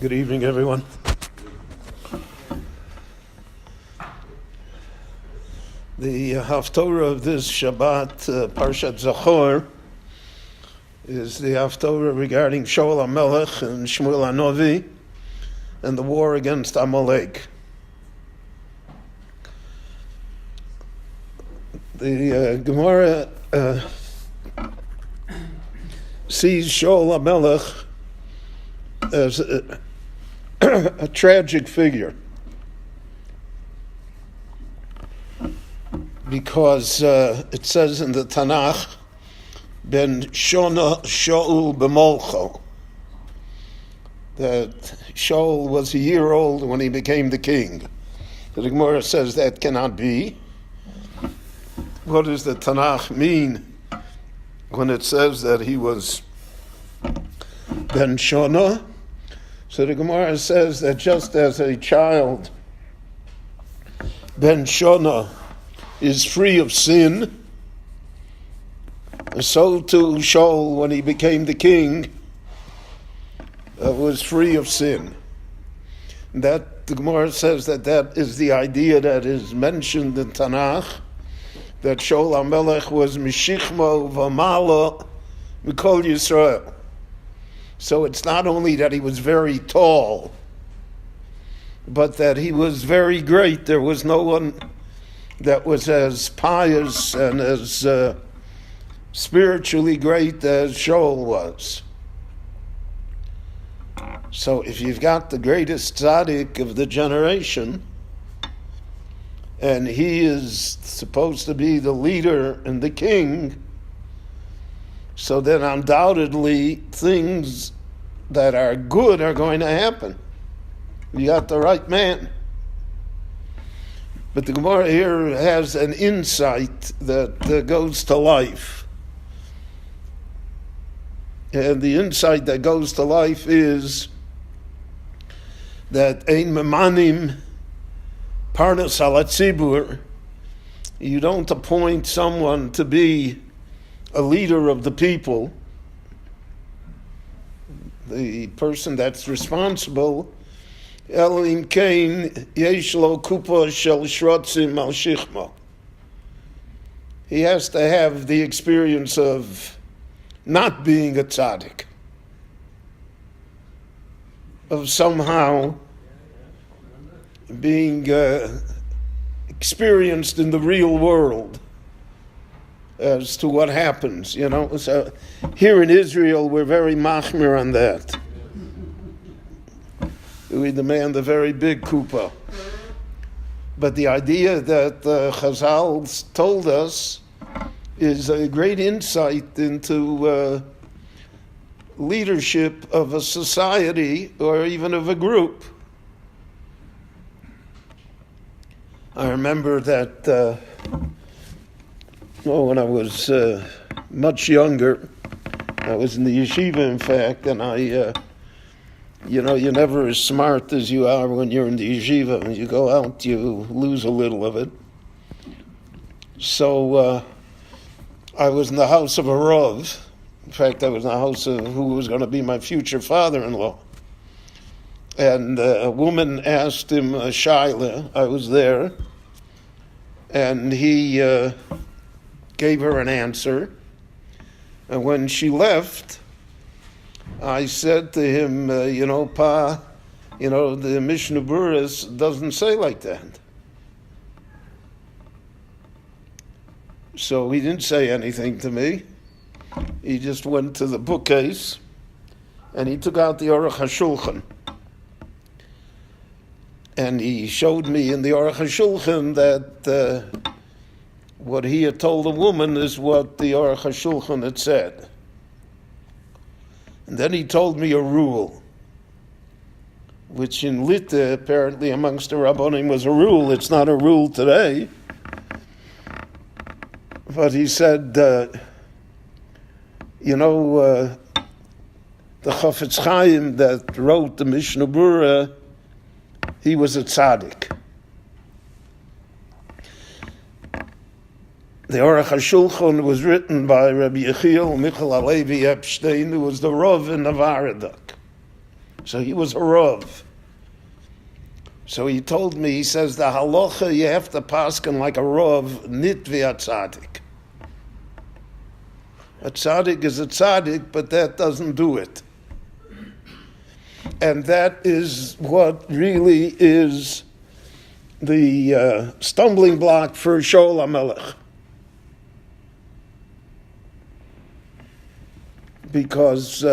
Good evening, everyone. The haftara of this Shabbat, Parshat Zachor, is the haftara regarding Shaul HaMelech and Shmuel HaNovi and the war against Amalek. The Gemara sees Shaul HaMelech as a tragic figure, because it says in the Tanakh, Ben Shona Shaul B'molcho, that Shaul was a year old when he became the king. The Gemara says that cannot be. What does the Tanakh mean when it says that he was Ben Shona? So the Gemara says that just as a child, Ben Shona, is free of sin, so too Shaul, when he became the king, was free of sin. That the Gemara says that is the idea that is mentioned in Tanakh, that Shaul HaMelech was Mishichmo V'mala Mikol Yisrael. So it's not only that he was very tall, but that he was very great. There was no one that was as pious and as spiritually great as Shaul was. So if you've got the greatest tzaddik of the generation, and he is supposed to be the leader and the king, so then undoubtedly things that are good are going to happen. You got the right man. But the Gemara here has an insight that goes to life. And the insight that goes to life is that ein memanim parnas al hatzibur, you don't appoint someone to be a leader of the people, the person that's responsible, Elohim Kain yesh lo kupa shel shrotzim al shichma. He has to have the experience of not being a tzaddik, of somehow being experienced in the real world as to what happens, So here in Israel, we're very machmir on that. We demand a very big kuppah. But the idea that Chazal told us is a great insight into leadership of a society or even of a group. I remember that when I was much younger, I was in the yeshiva, in fact, and you're never as smart as you are when you're in the yeshiva. When you go out, you lose a little of it. So I was in the house of a Rav. In fact, I was in the house of who was going to be my future father-in-law. And a woman asked him a shaila. I was there. And he gave her an answer. And when she left, I said to him, Pa, the Mishnah Berurah doesn't say like that. So he didn't say anything to me. He just went to the bookcase and he took out the Aruch HaShulchan. And he showed me in the Aruch HaShulchan that what he had told the woman is what the Aruch HaShulchan had said. And then he told me a rule, which in Litte, apparently amongst the Rabbonim, was a rule. It's not a rule today. But he said, the Chafetz Chaim that wrote the Mishnah Berurah, he was a tzaddik. The Aruch HaShulchan was written by Rabbi Yechiel Michal Alevi Epstein, who was the Rav in Navaradok. So he was a Rav. So he told me, he says, the halacha, you have to paskin like a Rav, nit v'a tzaddik. A tzaddik is a tzaddik, but that doesn't do it. And that is what really is the stumbling block for Shaul HaMelech. Because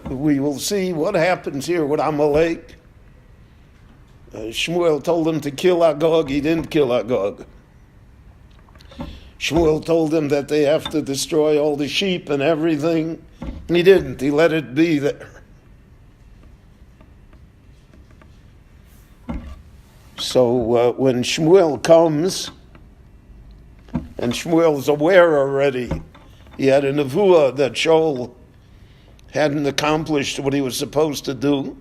we will see what happens here with Amalek. Shmuel told him to kill Agag, he didn't kill Agag. Shmuel told him that they have to destroy all the sheep and everything. He didn't, he let it be there. So when Shmuel comes, and Shmuel's aware already, he had a nevuah that Shaul hadn't accomplished what he was supposed to do.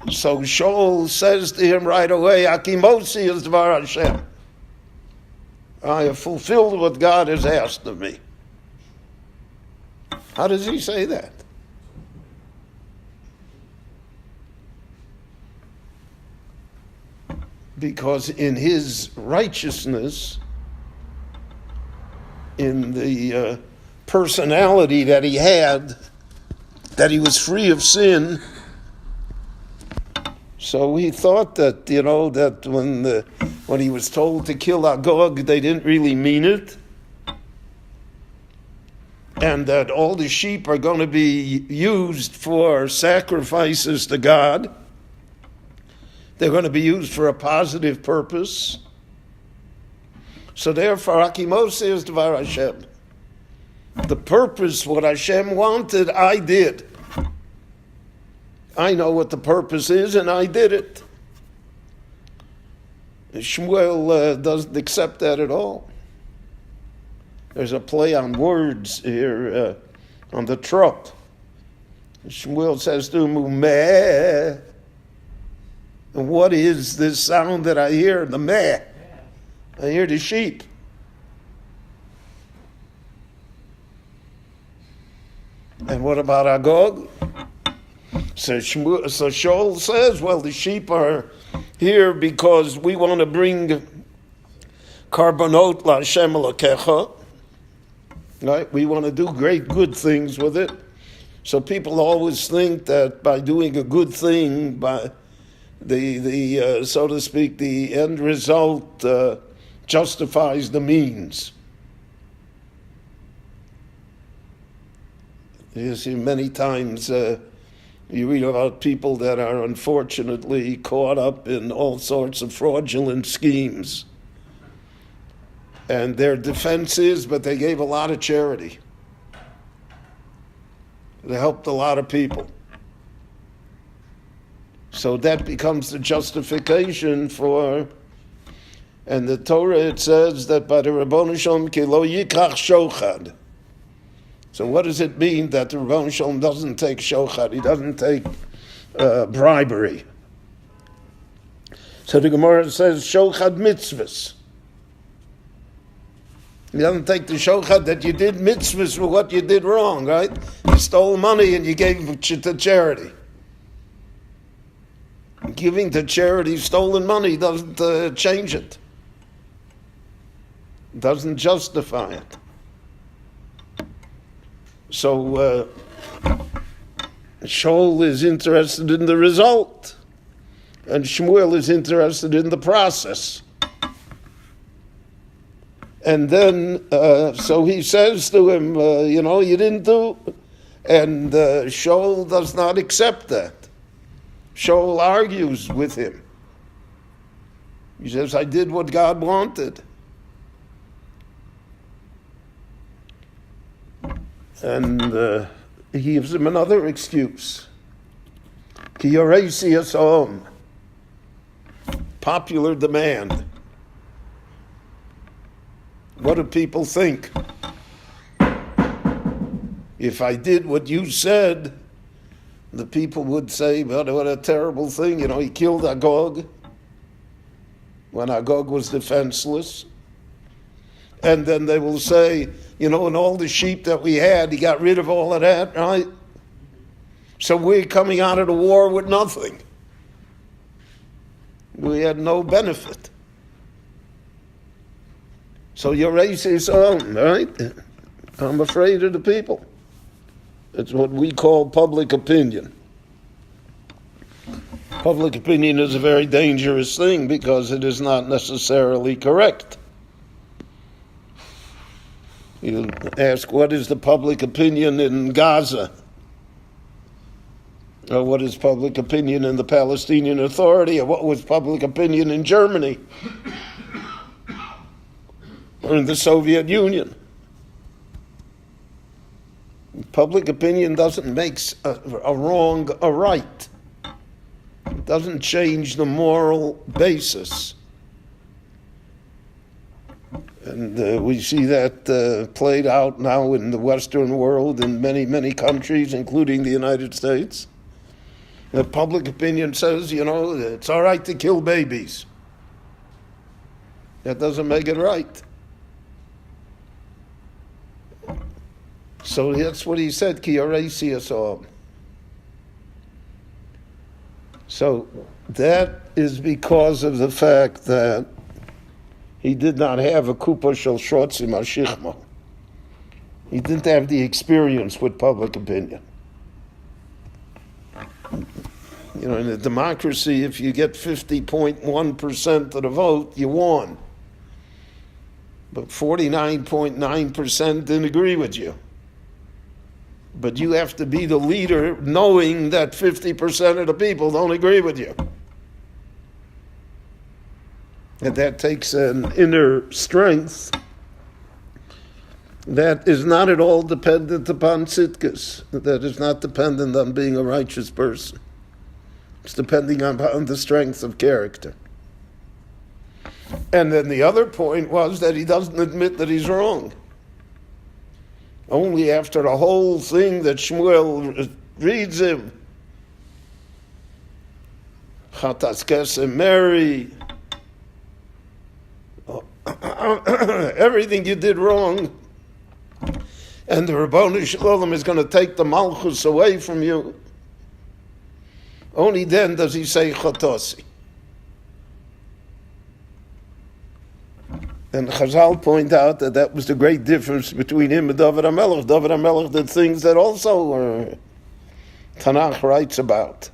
So Shaul says to him right away, Akimosi is Dvar Hashem. I have fulfilled what God has asked of me. How does he say that? Because in his righteousness, in the personality that he had, that he was free of sin, so he thought that, that when he was told to kill Agag, they didn't really mean it, and that all the sheep are going to be used for sacrifices to God. They're going to be used for a positive purpose. So therefore, Akimos is Dvar Hashem. The purpose, what Hashem wanted, I did. I know what the purpose is, and I did it. Shmuel doesn't accept that at all. There's a play on words here on the trup. Shmuel says to him, meh. And what is this sound that I hear? The meh. I hear the sheep. And what about Agag? So Shaul says, well, the sheep are here because we want to bring karbonot la'Hashem Elokecha. Right? We want to do great good things with it. So people always think that by doing a good thing, by the so to speak, the end result justifies the means. You see, many times you read about people that are unfortunately caught up in all sorts of fraudulent schemes. And their defense is, but they gave a lot of charity. They helped a lot of people. So that becomes the justification for, and the Torah, it says that by the Rabbanu Shalom ki lo yikach shochad. So what does it mean that the Rabbanu Shalom doesn't take shochad? He doesn't take bribery. So the Gemara says shochad mitzvahs. He doesn't take the shochad that you did mitzvahs for what you did wrong, right? You stole money and you gave it to charity. Giving to charity stolen money doesn't change it. Doesn't justify it. So Shaul is interested in the result, and Shmuel is interested in the process. And then, so he says to him, you didn't do, and Shaul does not accept that. Shaul argues with him. He says, I did what God wanted. And he gives him another excuse. Ki yoresi asom. Popular demand. What do people think? If I did what you said, the people would say, what a terrible thing. He killed Agag when Agag was defenseless. And then they will say, and all the sheep that we had, he got rid of all of that, right? So we're coming out of the war with nothing. We had no benefit. So your race is on, right? I'm afraid of the people. It's what we call public opinion. Public opinion is a very dangerous thing because it is not necessarily correct. You ask, what is the public opinion in Gaza? Or what is public opinion in the Palestinian Authority? Or what was public opinion in Germany? Or in the Soviet Union? Public opinion doesn't make a wrong a right. It doesn't change the moral basis. And we see that played out now in the Western world in many, many countries, including the United States. The public opinion says, it's all right to kill babies. That doesn't make it right. So that's what he said, Ki yaresi asam. So that is because of the fact that he did not have a kupa shel shrotzim ashichma. He didn't have the experience with public opinion. In a democracy, if you get 50.1% of the vote, you won. But 49.9% didn't agree with you. But you have to be the leader knowing that 50% of the people don't agree with you. And that takes an inner strength that is not at all dependent upon tzidkus. That is not dependent on being a righteous person. It's depending on the strength of character. And then the other point was that he doesn't admit that he's wrong. Only after the whole thing that Shmuel reads him, Chatas Kesem Mary, everything you did wrong, and the Rabbanu Shalom is going to take the Malchus away from you. Only then does he say Chatosi. And Chazal point out that was the great difference between him and David HaMelech. David HaMelech did things that also Tanakh writes about.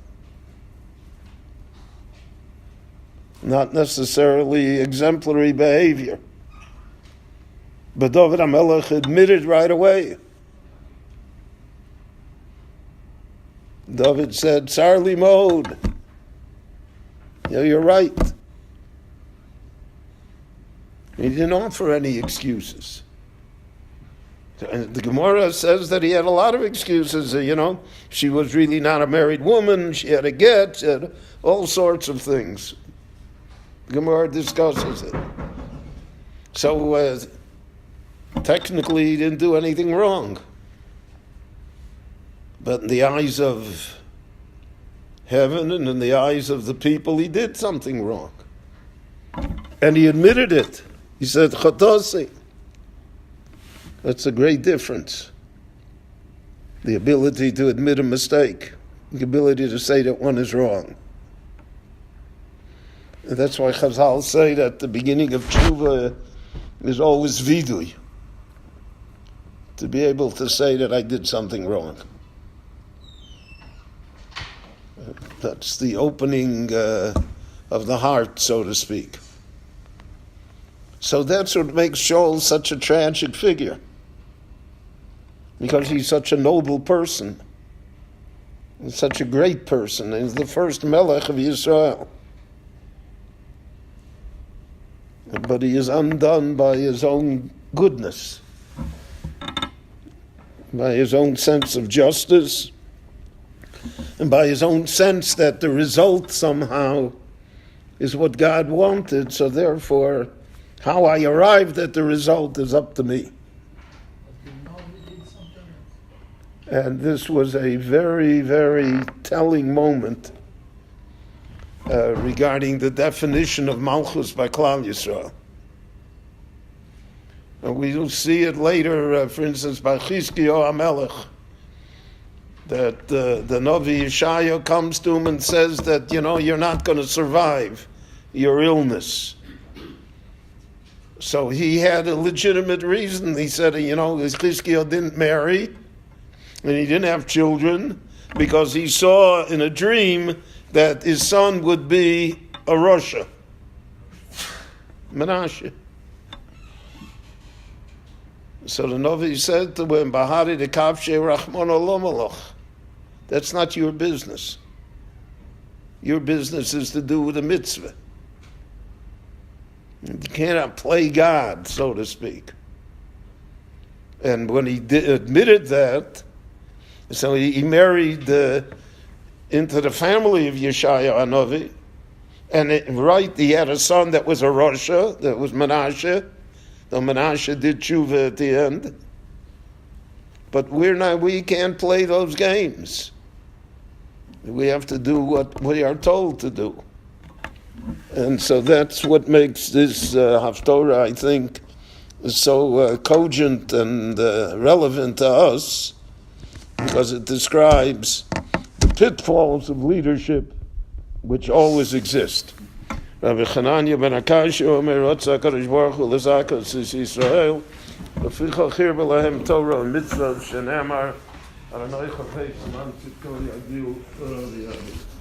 Not necessarily exemplary behavior. But David HaMelech admitted right away. David said, Sarli Mod. You're right. He didn't offer any excuses. And the Gemara says that he had a lot of excuses. She was really not a married woman. She had a get. She had all sorts of things. The Gemara discusses it. So technically, he didn't do anything wrong. But in the eyes of heaven and in the eyes of the people, he did something wrong. And he admitted it. He said, Chatosi. That's a great difference. The ability to admit a mistake. The ability to say that one is wrong. And that's why Chazal say that the beginning of tshuva is always vidui. To be able to say that I did something wrong. That's the opening of the heart, so to speak. So that's what makes Shaul such a tragic figure. Because he's such a noble person. He's such a great person. He's the first Melech of Yisrael. But he is undone by his own goodness. By his own sense of justice. And by his own sense that the result somehow is what God wanted. So therefore, how I arrived at the result is up to me. And this was a very, very telling moment regarding the definition of Malchus by Klal Yisrael. And we will see it later, for instance, by Chizkiyahu HaMelech, that the Navi Yeshaya comes to him and says that, you're not going to survive your illness. So he had a legitimate reason. He said, Chizkiyahu didn't marry and he didn't have children because he saw in a dream that his son would be a Rasha, Menashe. So the Navi said to him, Bahari de Kavshe Rahman Olomalach. That's not your business. Your business is to do with a mitzvah. You cannot play God, so to speak. And when he admitted that, so he married into the family of Yeshaya Hanavi, and he had a son that was a Rasha, that was Menashe. Though Menashe did tshuva at the end, but we can't play those games. We have to do what we are told to do. And so that's what makes this haftara, I think, so cogent and relevant to us, because it describes the pitfalls of leadership which always exist. Rabbi Chananya ben Akash Omer Rotza Kadosh Baruch Hu L'Zakor Sis Yisrael L'Ficha Chir B'Lahem Torah Mitzvah Shenemar Adonai Chafei Saman Tzidkol Yagdiu Torah V'Yadis.